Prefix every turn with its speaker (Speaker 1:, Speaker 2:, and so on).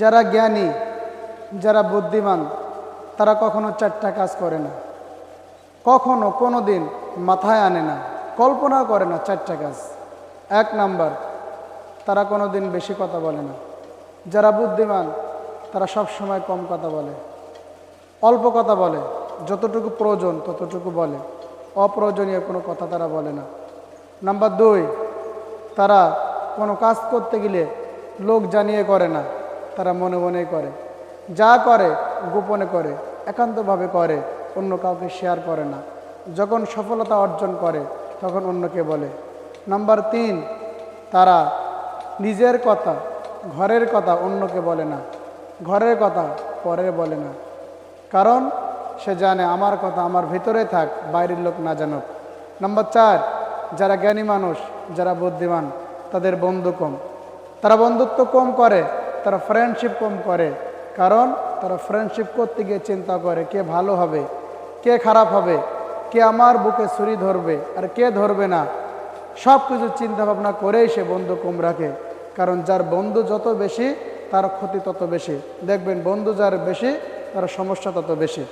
Speaker 1: যারা জ্ঞানী, যারা বুদ্ধিমান, তারা কখনো চারটা কাজ করে না, কখনো কোনো দিন মাথায় আনে না, কল্পনা করে না চারটা কাজ। এক নাম্বার, তারা কোনো দিন বেশি কথা বলে না। যারা বুদ্ধিমান তারা সব সময় কম কথা বলে, অল্প কথা বলে, যতটুকু প্রয়োজন ততটুকু বলে, অপ্রয়োজনীয় কোনো কথা তারা বলে না। নাম্বার দুই, তারা কোনো কাজ করতে গেলে লোক জানিয়ে করে না, তারা মনে মনেই করে, যা করে গোপনে করে, একান্তভাবে করে, অন্য কাউকে শেয়ার করে না। যখন সফলতা অর্জন করে তখন অন্যকে বলে। নাম্বার তিন, তারা নিজের কথা, ঘরের কথা অন্যকে বলে না, ঘরের কথা পরে বলে না, কারণ সে জানে আমার কথা আমার ভিতরে থাক, বাইরের লোক না জানুক। নাম্বার চার, যারা জ্ঞানী মানুষ, যারা বুদ্ধিমান, তাদের বন্ধু কম, তারা বন্ধুত্ব কম করে, তারা ফ্রেন্ডশিপ কম করে, কারণ তারা ফ্রেন্ডশিপ করতে গিয়ে চিন্তা করে কে ভালো হবে, কে খারাপ হবে, কে আমার বুকে ছুরি ধরবে আর কে ধরবে না, সব কিছু চিন্তা ভাবনা করেই সে বন্ধু কম রাখে। কারণ যার বন্ধু যত বেশি তার ক্ষতি তত বেশি। দেখবেন বন্ধু যার বেশি তার সমস্যা তত বেশি।